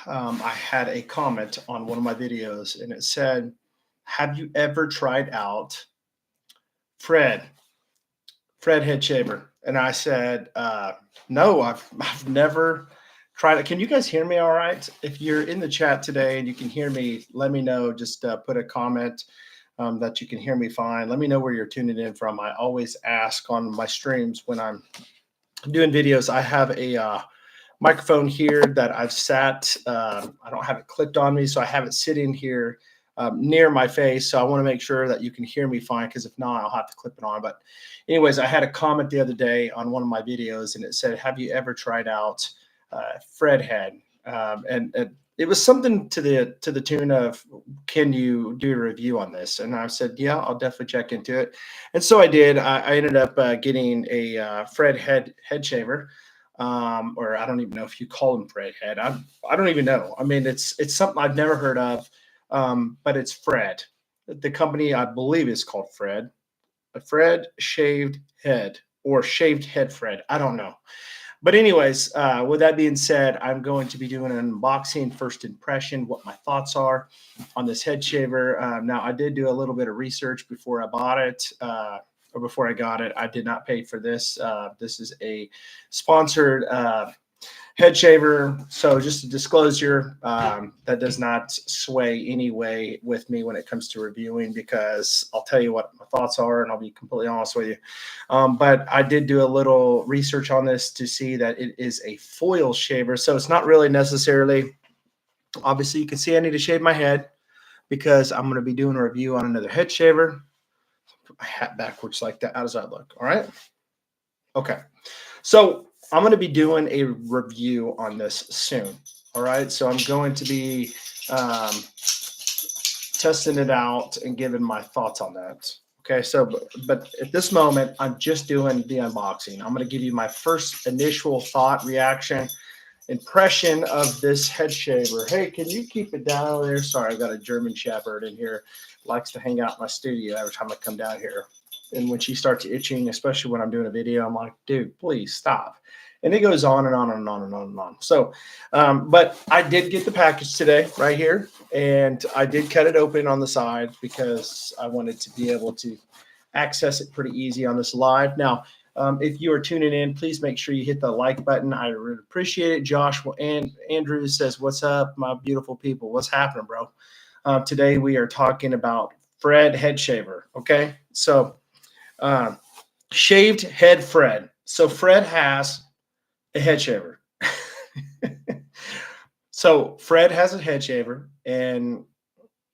I had a comment on one of my videos and it said, "Have you ever tried out Fred, Fred Head Shaver?" And I said, "No, I've never tried it." Can you guys hear me all right? If you're in the chat today and you can hear me, let me know. Just put a comment that you can hear me fine. Let me know where you're tuning in from. I always ask on my streams when I'm doing videos. I have a microphone here that I've sat. I don't have it clipped on me, so I have it sitting here near my face. So I want to make sure that you can hear me fine, because if not, I'll have to clip it on. But anyways, I had a comment the other day on one of my videos, and it said, "Have you ever tried out Fred Head?" And it was something to the tune of, "Can you do a review on this?" And I said, "Yeah, I'll definitely check into it." And so I did. I ended up getting a Fred head shaver, or I don't even know if you call him Fred head. I don't even know. I mean, it's something I've never heard of, but it's Fred. The company, I believe, is called Fred. A Fred shaved head, or shaved head Fred. I don't know. But anyways, with that being said, I'm going to be doing an unboxing, first impression, what my thoughts are on this head shaver. Now, I did do a little bit of research before I bought it, or before I got it. I did not pay for this. This is a sponsored head shaver. So just a disclosure, that does not sway any way with me when it comes to reviewing, because I'll tell you what my thoughts are and I'll be completely honest with you. But I did do a little research on this to see that it is a foil shaver. So it's not really necessarily, obviously you can see I need to shave my head because I'm going to be doing a review on another head shaver. Put my hat backwards like that. How does that look? All right. Okay. So I'm going to be doing a review on this soon. All right. So I'm going to be testing it out and giving my thoughts on that. Okay. So, but at this moment, I'm just doing the unboxing. I'm going to give you my first initial thought, reaction, impression of this head shaver. Hey, can you keep it down over there? Sorry, I've got a German Shepherd in here. Likes to hang out in my studio every time I come down here. And when she starts itching, especially when I'm doing a video, I'm like, "Dude, please stop." And it goes on and on and on and on and on. So, but I did get the package today right here, and I did cut it open on the side because I wanted to be able to access it pretty easy on this live. Now, if you are tuning in, please make sure you hit the like button. I really appreciate it. Josh and Andrew says, "What's up, my beautiful people? What's happening, bro?" Today we are talking about Fred head shaver. Okay, so uh, shaved head Fred. So Fred has a head shaver. So Fred has a head shaver, and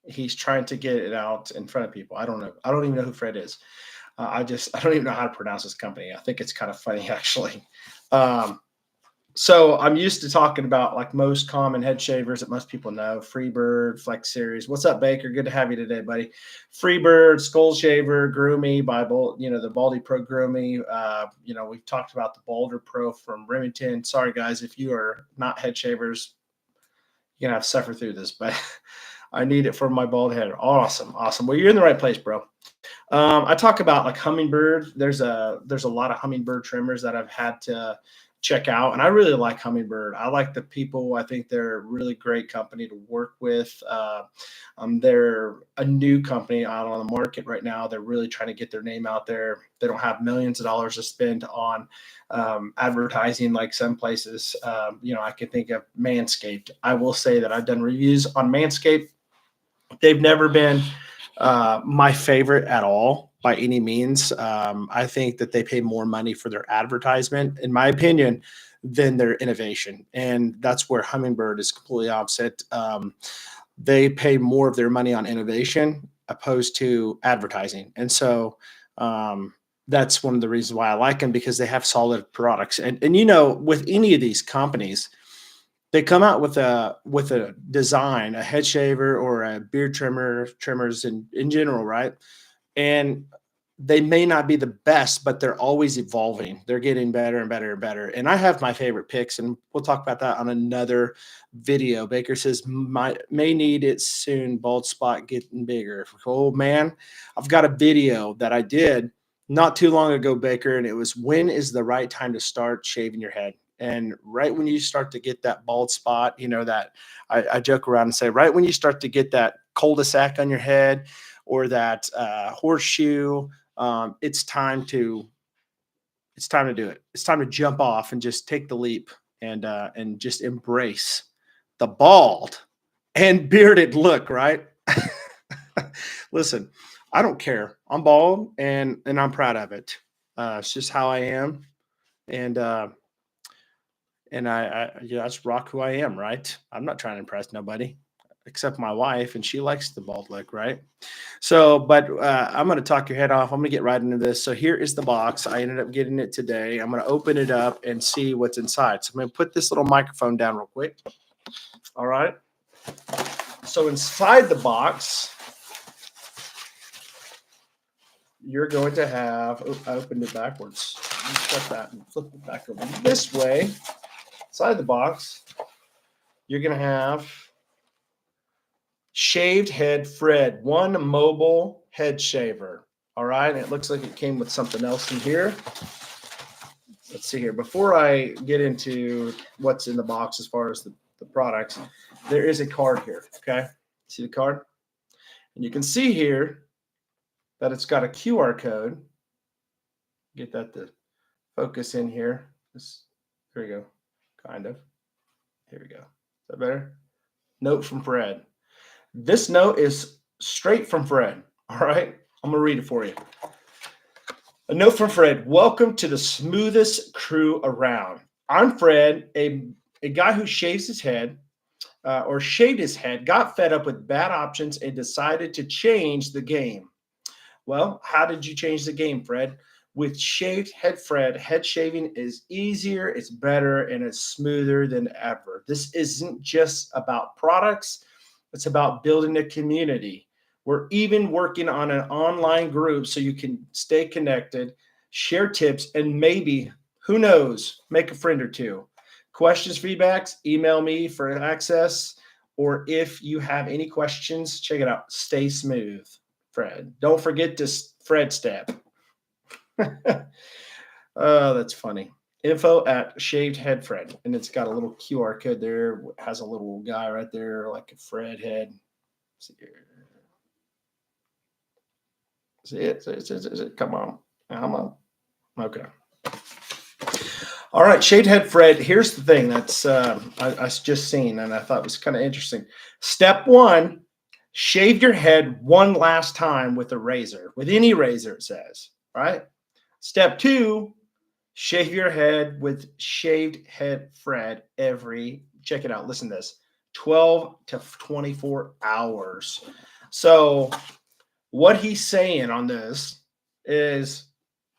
he's trying to get it out in front of people. I don't know. I don't even know who Fred is. I don't even know how to pronounce this company. I think it's kind of funny actually. Um, so I'm used to talking about like most common head shavers that most people know: Freebird, Flex Series. What's up, Baker? Good to have you today, buddy. Freebird, Skull Shaver, Grooming by the Baldy Pro Grooming. We've talked about the Boulder Pro from Remington. Sorry, guys, if you are not head shavers, you're gonna have to suffer through this, but I need it for my bald head. Awesome, awesome. Well, you're in the right place, bro. I talk about like Hummingbird. There's a lot of Hummingbird trimmers that I've had to check out, and I really like Hummingbird. I like the people. I think they're a really great company to work with. They're a new company out on the market right now. They're really trying to get their name out there. They don't have millions of dollars to spend on advertising like some places. I can think of Manscaped. I will say that I've done reviews on Manscaped. They've never been my favorite at all by any means. I think that they pay more money for their advertisement, in my opinion, than their innovation. And that's where Hummingbird is completely opposite. They pay more of their money on innovation opposed to advertising. And so that's one of the reasons why I like them, because they have solid products. And with any of these companies, they come out with a design, a head shaver or a beard trimmers in general, right? And they may not be the best, but they're always evolving. They're getting better and better and better. And I have my favorite picks, and we'll talk about that on another video. Baker says, may need it soon. Bald spot getting bigger. Oh man, I've got a video that I did not too long ago, Baker, and it was, when is the right time to start shaving your head? And right when you start to get that bald spot, that I joke around and say, right when you start to get that cul-de-sac on your head or that horseshoe, it's time to do it. It's time to jump off and just take the leap and just embrace the bald and bearded look, right? Listen, I don't care. I'm bald and I'm proud of it. It's just how I am. And I just rock who I am, right? I'm not trying to impress nobody except my wife, and she likes the bald look, right? So, but I'm going to talk your head off. I'm going to get right into this. So here is the box. I ended up getting it today. I'm going to open it up and see what's inside. So I'm going to put this little microphone down real quick. All right. So inside the box, you're going to have, I opened it backwards. Shut that and flip it back over this way. Inside the box, you're going to have shaved head Fred, one mobile head shaver. All right. And it looks like it came with something else in here. Let's see here. Before I get into what's in the box as far as the products, there is a card here. Okay. See the card? And you can see here that it's got a QR code. Get that to focus in here. There we go. Kind of. Here we go. Is that better? Note from Fred. This note is straight from Fred. All right. I'm going to read it for you. A note from Fred. Welcome to the smoothest crew around. I'm Fred, a guy who shaves his head or shaved his head, got fed up with bad options and decided to change the game. Well, how did you change the game, Fred? With Shaved Head Fred, head shaving is easier, it's better, and it's smoother than ever. This isn't just about products, it's about building a community. We're even working on an online group so you can stay connected, share tips, and maybe, who knows, make a friend or two. Questions, feedbacks, email me for access, or if you have any questions, check it out. Stay smooth, Fred. Don't forget this Fred step. Oh, that's funny. Info at Shaved Head Fred. And it's got a little QR code there. It has a little guy right there, like a Fred head. See here. See it? See it? Come on. Come on. Okay. All right, Shaved Head Fred. Here's the thing that's I just seen and I thought was kind of interesting. Step one, shave your head one last time with a razor, with any razor, it says, right? Step two, shave your head with Shaved Head Fred check it out, listen to this, 12 to 24 hours. So what he's saying on this is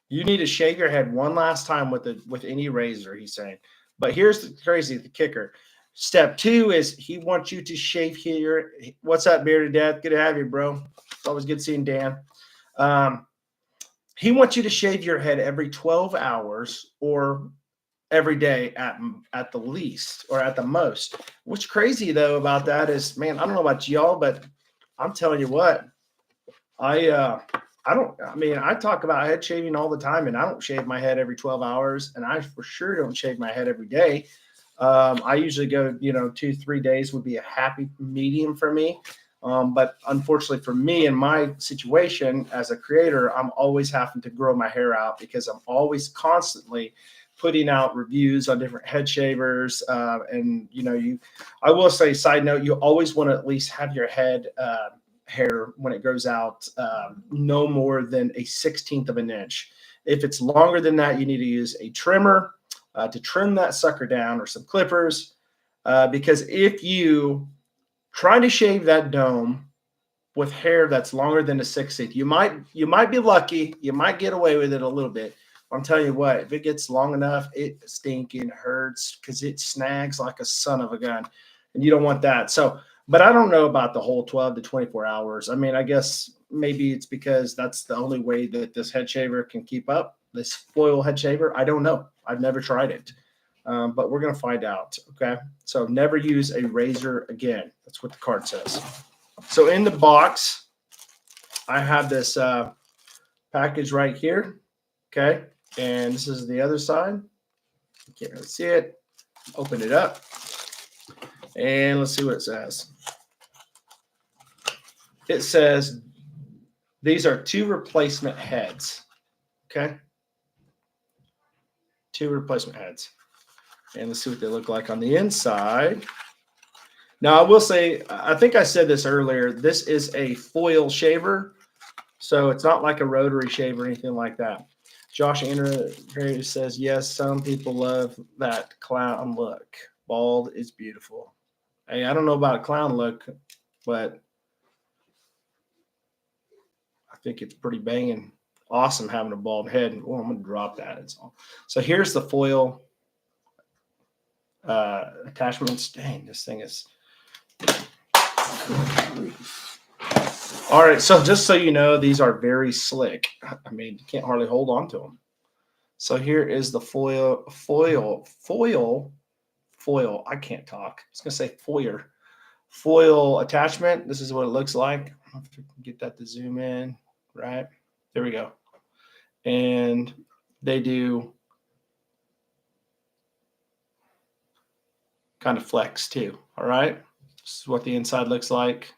you need to shave your head one last time with any razor, he's saying. But here's the kicker. Step two is he wants you to shave here. What's up, Bearded Death? Good to have you, bro. It's always good seeing Dan. He wants you to shave your head every 12 hours or every day at the least or at the most. What's crazy, though, about that is, man, I don't know about y'all, but I'm telling you what, I talk about head shaving all the time, and I don't shave my head every 12 hours, and I for sure don't shave my head every day. I usually go, 2-3 days would be a happy medium for me. But unfortunately for me in my situation as a creator, I'm always having to grow my hair out because I'm always constantly putting out reviews on different head shavers. And I will say, side note, you always want to at least have your head hair when it grows out no more than a 1/16 of an inch. If it's longer than that, you need to use a trimmer to trim that sucker down, or some clippers, because if you try to shave that dome with hair that's longer than a 1/16, you might be lucky, you might get away with it a little bit. I'm telling you what, if it gets long enough, it stinking hurts because it snags like a son of a gun, and you don't want that. So, but I don't know about the whole 12 to 24 hours. I mean, I guess maybe it's because that's the only way that this head shaver can keep up, this foil head shaver. I don't know. I've never tried it, but we're going to find out. Okay. So never use a razor again. That's what the card says. So in the box, I have this package right here. Okay. And this is the other side. can't really see it. Open it up. And let's see what it says. It says these are 2 replacement heads. Okay. 2 replacement heads. And let's see what they look like on the inside. Now, I will say, I think I said this earlier, this is a foil shaver. So it's not like a rotary shave or anything like that. Josh Andrew says, yes, some people love that clown look. Bald is beautiful. Hey, I don't know about a clown look, but I think it's pretty banging. Awesome having a bald head. Oh, I'm going to drop that. It's all. So here's the foil attachments. Dang, this thing is. All right, so just so you know, these are very slick. I mean, you can't hardly hold on to them. So here is the foil. I can't talk. I was gonna say foil attachment. This is what it looks like. I don't know if you can get that to zoom in. Right there we go. And they do kind of flex too. All right, this is what the inside looks like.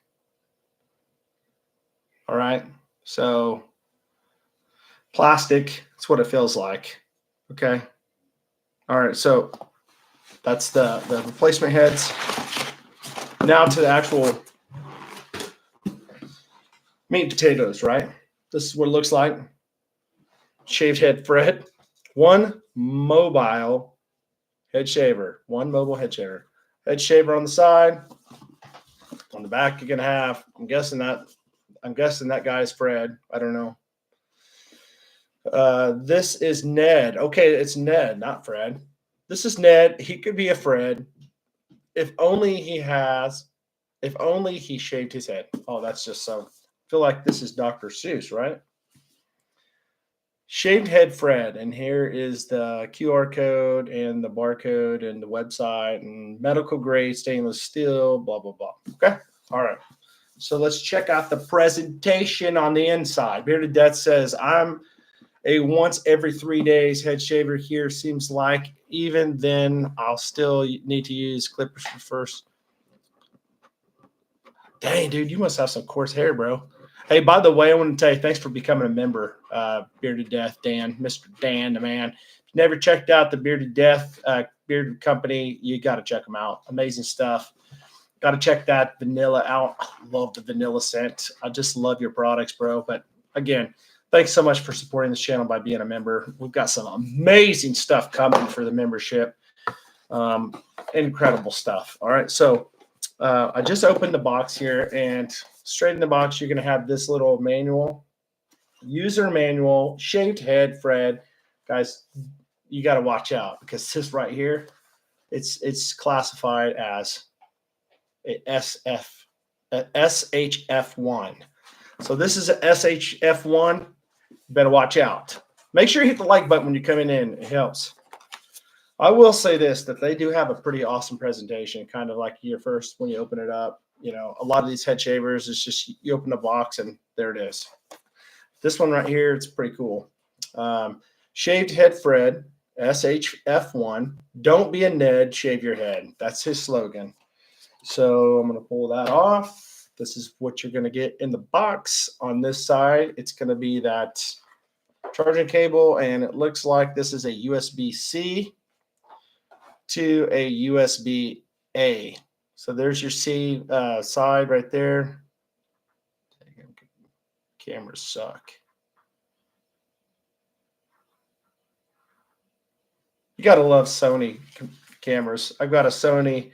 All right, so plastic, that's what it feels like. Okay. All right, so that's the replacement heads. Now to the actual meat and potatoes, right? This is what it looks like. Shaved head Fred. One mobile head shaver. One mobile head shaver. Head shaver on the side. On the back, you're gonna have. I'm guessing that guy's Fred. I don't know. This is Ned. Okay, it's Ned, not Fred. This is Ned. He could be a Fred. If only he shaved his head. Oh, that's just so. I feel like this is Dr. Seuss, right? Shaved head Fred. And here is the QR code and the barcode and the website and medical grade stainless steel, blah, blah, blah. Okay. All right. So let's check out the presentation on the inside. Bearded Death says, I'm a once every 3 days head shaver here. Seems like even then I'll still need to use clippers for first. Dang, dude, you must have some coarse hair, bro. Hey, by the way, I want to tell you, thanks for becoming a member, Bearded Death, Dan, Mr. Dan, the man. If you never checked out the Bearded Death bearded company, you got to check them out. Amazing stuff. Got to check that vanilla out. I love the vanilla scent. I just love your products, bro. But again, thanks so much for supporting this channel by being a member. We've got some amazing stuff coming for the membership. Incredible stuff. All right, so I just opened the box here, and straight in the box, you're going to have this little manual, user manual, shaved head, Fred. Guys, you got to watch out because this right here, it's classified as a SHF1. So this is a SHF1. Better watch out. Make sure you hit the like button when you're coming in. It helps. I will say this, that they do have a pretty awesome presentation, kind of like your first when you open it up. You know, a lot of these head shavers, it's just you open the box and there it is. This one right here, it's pretty cool. Shaved head Fred, SHF1. Don't be a Ned, shave your head. That's his slogan. So I'm going to pull that off. This is what you're going to get in the box. On this side, it's going to be that charging cable, and it looks like this is a USB-C to a USB-A. So there's your C side right there. Cameras suck. You got to love Sony cameras. I've got a Sony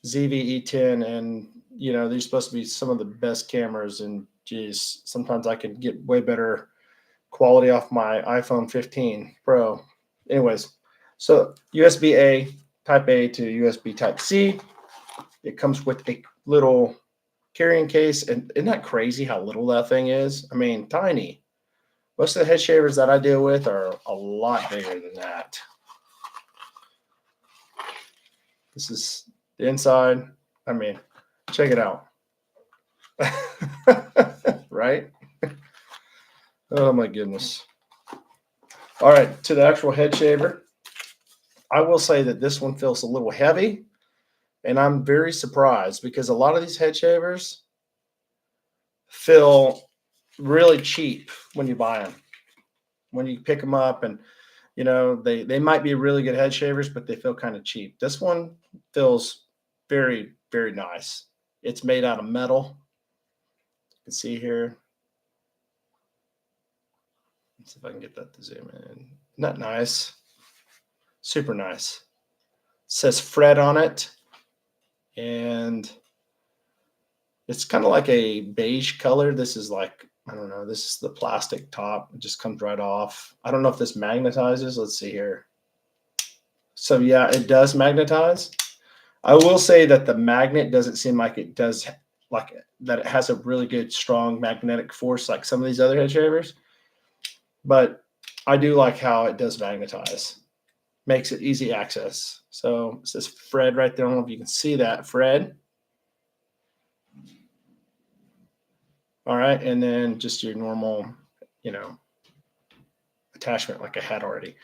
ZV-E10, and you know they're supposed to be some of the best cameras, and geez, sometimes I can get way better quality off my iPhone 15 Pro. Anyways, so USB-A, Type A to USB Type C. It comes with a little carrying case, and isn't that crazy how little that thing is? I mean, tiny. Most of the head shavers that I deal with are a lot bigger than that. This is the inside. I mean, check it out. Right? Oh my goodness. All right, to the actual head shaver. I will say that this one feels a little heavy, and I'm very surprised because a lot of these head shavers feel really cheap when you buy them. When you pick them up, and they might be really good head shavers, but they feel kind of cheap. This one feels very, very nice. It's made out of metal. You can see here. Let's see if I can get that to zoom in. Isn't that nice? Super nice. It says Fred on it, and it's kind of like a beige color. This is like, I don't know, this is the plastic top. It just comes right off. I don't know if this magnetizes. Let's see here. So yeah, it does magnetize. I will say that the magnet doesn't seem like it does, like that it has a really good strong magnetic force like some of these other head shavers. But I do like how it does magnetize. Makes it easy access. So it says Fred right there. I don't know if you can see that, Fred. All right, and then just your normal, attachment like I had already.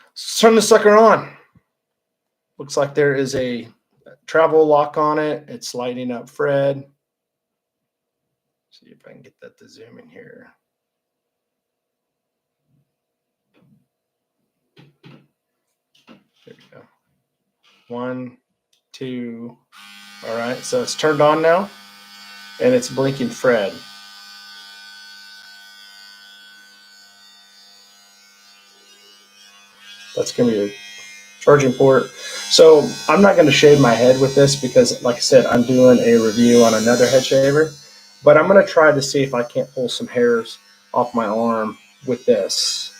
Let's turn the sucker on. Looks like there is a travel lock on it. It's lighting up Fred. See if I can get that to zoom in here. There we go. 1, 2. All right, so it's turned on now, and it's blinking Fred. That's going to be a charging port. So I'm not going to shave my head with this because, like I said, I'm doing a review on another head shaver. But I'm going to try to see if I can't pull some hairs off my arm with this.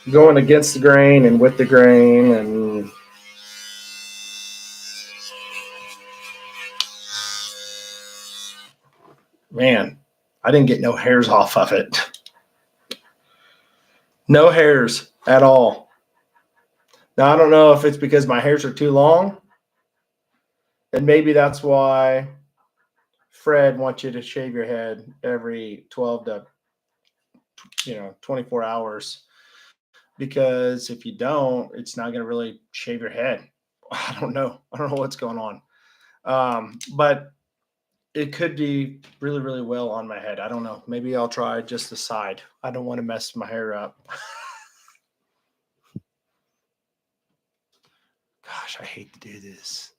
Going against the grain and with the grain, and man, I didn't get no hairs off of it. No hairs at all. Now, I don't know if it's because my hairs are too long, and maybe that's why Fred wants you to shave your head every 12 to 24 hours, because if you don't, it's not going to really shave your head. I don't know. I don't know what's going on. But it could be really, really well on my head. I don't know. Maybe I'll try just the side. I don't want to mess my hair up. Gosh, I hate to do this.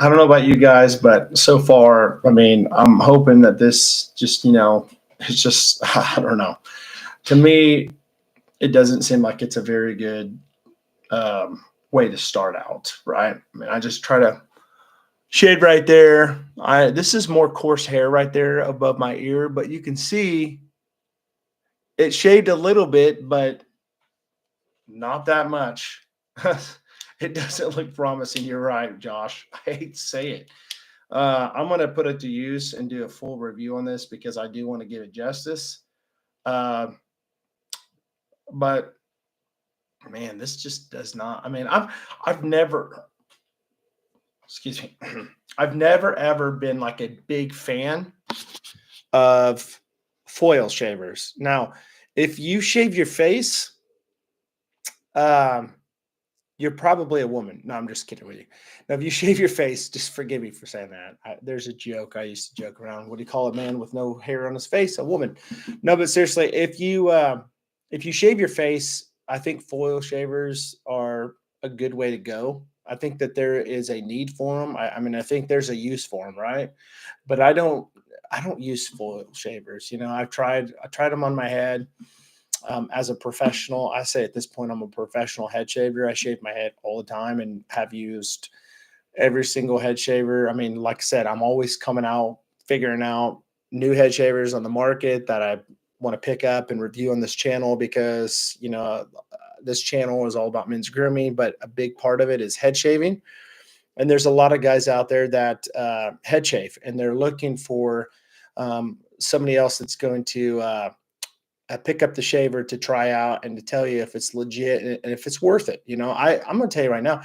I don't know about you guys, but so far, I mean, I'm hoping that this just, it's just, I don't know. To me, it doesn't seem like it's a very good way to start out, right? I mean, I just try to shade right there. This is more coarse hair right there above my ear, but you can see it shaved a little bit, but not that much. It doesn't look promising. You're right, Josh. I hate to say it. I'm going to put it to use and do a full review on this because I do want to give it justice. Uh, but man, this just does not. I mean, I've never, excuse me, I've never ever been like a big fan of foil shavers. Now, if you shave your face, um, you're probably a woman. No, I'm just kidding with you. Now, if you shave your face, just forgive me for saying that. There's a joke I used to joke around. What do you call a man with no hair on his face? A woman. No, but seriously, if you shave your face, I think foil shavers are a good way to go. I think that there is a need for them. I mean, I think there's a use for them, right? But I don't use full shavers. You know, I tried them on my head. As a professional, I say at this point, I'm a professional head shaver. I shave my head all the time and have used every single head shaver. I mean, like I said, I'm always coming out, figuring out new head shavers on the market that I want to pick up and review on this channel because, you know, this channel is all about men's grooming, but a big part of it is head shaving. And there's a lot of guys out there that head shave and they're looking for somebody else that's going to pick up the shaver to try out and to tell you if it's legit and if it's worth it. You know, I'm going to tell you right now,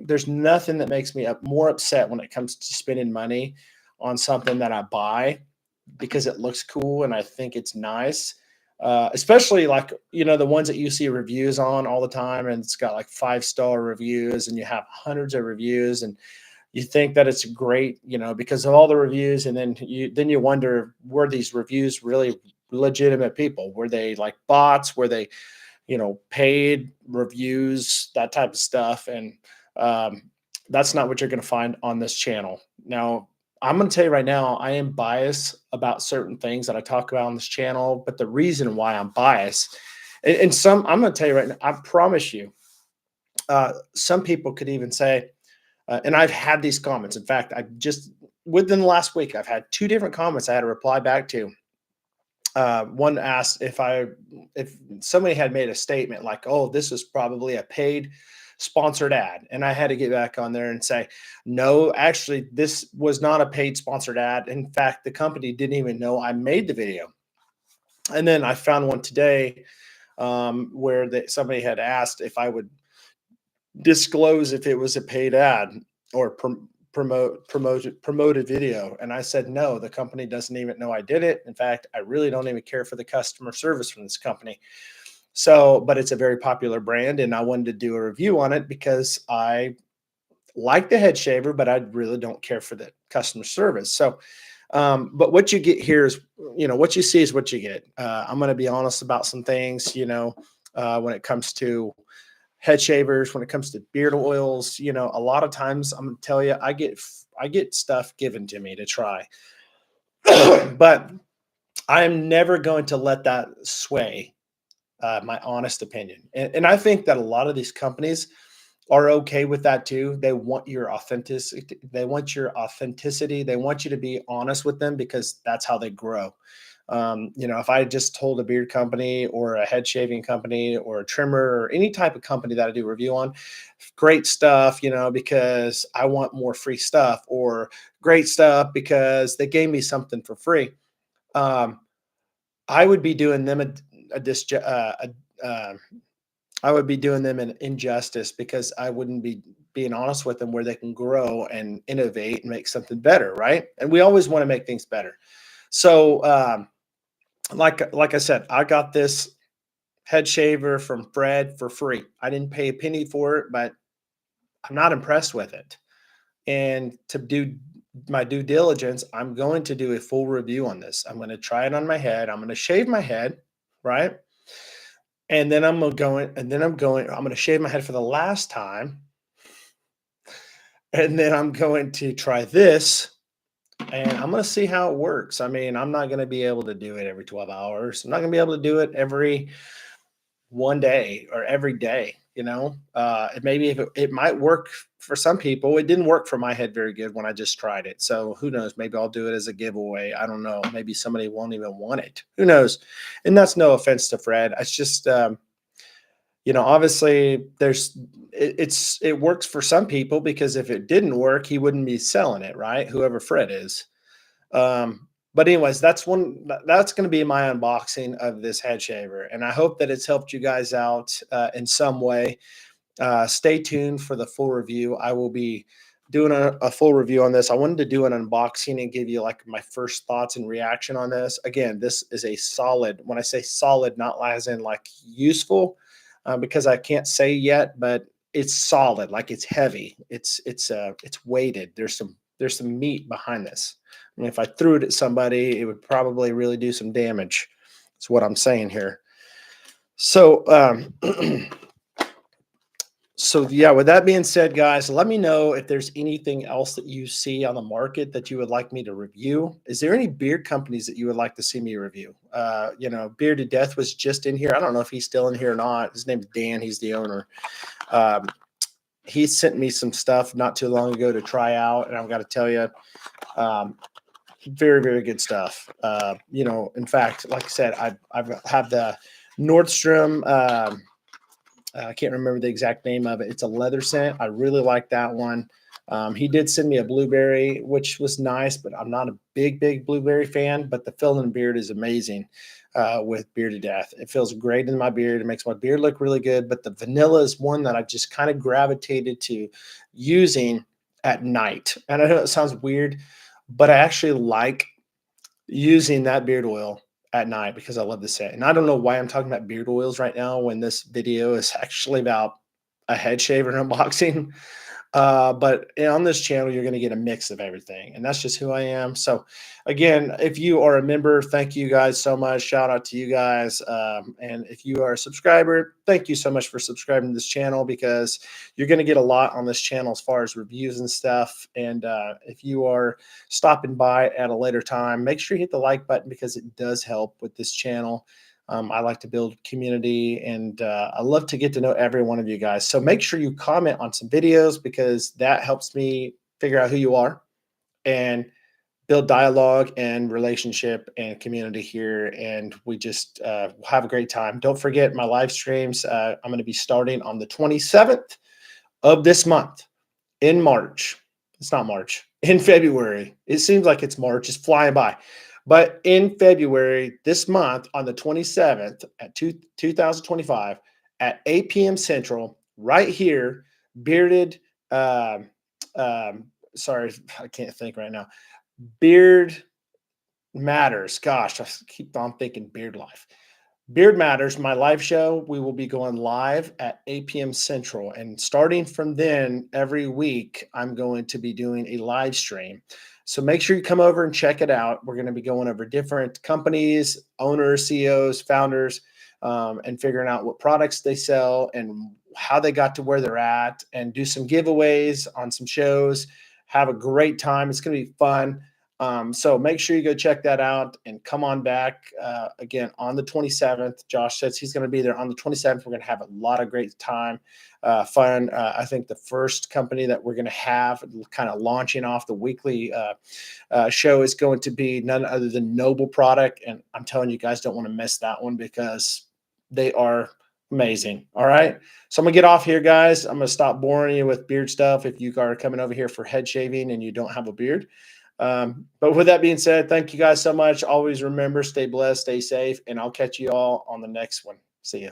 there's nothing that makes me more upset when it comes to spending money on something that I buy because it looks cool and I think it's nice. Especially like, you know, the ones that you see reviews on all the time and it's got like 5-star reviews and you have hundreds of reviews and you think that it's great, you know, because of all the reviews. And then you wonder, were these reviews really legitimate people? Were they like bots? Were they, you know, paid reviews, that type of stuff? And um, that's not what you're going to find on this channel. Now, I'm going to tell you right now, I am biased about certain things that I talk about on this channel, but the reason why I'm biased, and some, I'm going to tell you right now, I promise you, some people could even say, and I've had these comments. In fact, I just within the last week, I've had 2 different comments I had to reply back to. One asked if somebody had made a statement like, "Oh, this is probably a paid sponsored ad," and I had to get back on there and say, "No, actually, this was not a paid sponsored ad. In fact, the company didn't even know I made the video." And then I found one today where somebody had asked if I would disclose if it was a paid ad or promoted video, and I said no, the company doesn't even know I did it. In fact, I really don't even care for the customer service from this company. So, but it's a very popular brand and I wanted to do a review on it because I like the head shaver, but I really don't care for the customer service. So but what you get here is, you know, what you see is what you get. I'm going to be honest about some things, you know, when it comes to head shavers, when it comes to beard oils. You know, a lot of times I'm gonna tell you, I get stuff given to me to try, but I am never going to let that sway my honest opinion. And I think that a lot of these companies are okay with that too. They want your authenticity. They want your authenticity. They want you to be honest with them because that's how they grow. You know, if I just told a beard company or a head shaving company or a trimmer or any type of company that I do review on, great stuff, you know, because I want more free stuff, or great stuff because they gave me something for free. Um, I would be doing them a, dis- a I would be doing them an injustice because I wouldn't be being honest with them where they can grow and innovate and make something better, right? And we always want to make things better. So, like I said, I got this head shaver from Fred for free. I didn't pay a penny for it, but I'm not impressed with it. And to do my due diligence, I'm going to do a full review on this. I'm going to try it on my head. I'm going to shave my head, right? And then I'm going to shave my head for the last time. And then I'm going to try this and I'm going to see how it works. I mean, I'm not going to be able to do it every 12 hours. I'm not going to be able to do it every one day or every day. You know, maybe if it might work for some people. It didn't work for my head very good when I just tried it. So who knows? Maybe I'll do it as a giveaway. I don't know. Maybe somebody won't even want it. Who knows? And that's no offense to Fred. It's just, you know, obviously it works for some people because if it didn't work, he wouldn't be selling it, right? Whoever Fred is. But anyways, that's going to be my unboxing of this head shaver, and I hope that it's helped you guys out in some way. Stay tuned for the full review. I will be doing a full review on this. I wanted to do an unboxing and give you like my first thoughts and reaction on this. Again, this is a solid. When I say solid, not as in like useful, because I can't say yet, but it's solid. Like it's heavy. It's weighted. There's some meat behind this. I mean, if I threw it at somebody, it would probably really do some damage. That's what I'm saying here. So, So yeah, with that being said, guys, let me know if there's anything else that you see on the market that you would like me to review. Is there any beard companies that you would like to see me review? Bearded Death was just in here. I don't know if he's still in here or not. His name's Dan. He's the owner. Um, he sent me some stuff not too long ago to try out, and I've got to tell you, um, very, very good stuff. In fact, like I said, I've have the Nordstrom. I can't remember the exact name of it. It's a leather scent. I really like that one. He did send me a blueberry, which was nice, but I'm not a big blueberry fan. But the fill in beard is amazing with Bearded Death. It feels great in my beard. It makes my beard look really good. But the vanilla is one that I just kind of gravitated to using at night. And I know it sounds weird, but I actually like using that beard oil at night because I love the scent. And I don't know why I'm talking about beard oils right now when this video is actually about a head shaver unboxing. But on this channel, you're going to get a mix of everything, and that's just who I am. So, again, if you are a member, thank you guys so much. Shout out to you guys. And if you are a subscriber, thank you so much for subscribing to this channel because you're going to get a lot on this channel as far as reviews and stuff. And if you are stopping by at a later time, make sure you hit the like button because it does help with this channel. I like to build community, and I love to get to know every one of you guys. So make sure you comment on some videos because that helps me figure out who you are and build dialogue and relationship and community here. And we just have a great time. Don't forget my live streams. I'm going to be starting on the 27th of this month in March. It's not March, in February. It seems like it's March, it's flying by. But in February, this month, on the 27th at 2025 at 8 p.m. Central, right here, Bearded, um, sorry, I can't think right now. Beard Matters. Gosh, I keep on thinking Beard Life. Beard Matters, my live show, we will be going live at 8 p.m. Central. And starting from then, every week, I'm going to be doing a live stream. So make sure you come over and check it out. We're going to be going over different companies, owners, CEOs, founders, and figuring out what products they sell and how they got to where they're at, and do some giveaways on some shows. Have a great time. It's going to be fun. So make sure you go check that out and come on back again on the 27th. Josh says he's going to be there on the 27th. We're going to have a lot of great time, fun. I think the first company that we're going to have kind of launching off the weekly show is going to be none other than Noble Product. And I'm telling you guys don't want to miss that one because they are amazing. All right. So I'm going to get off here, guys. I'm going to stop boring you with beard stuff if you are coming over here for head shaving and you don't have a beard. But with that being said, thank you guys so much. Always remember, stay blessed, stay safe, and I'll catch you all on the next one. See ya.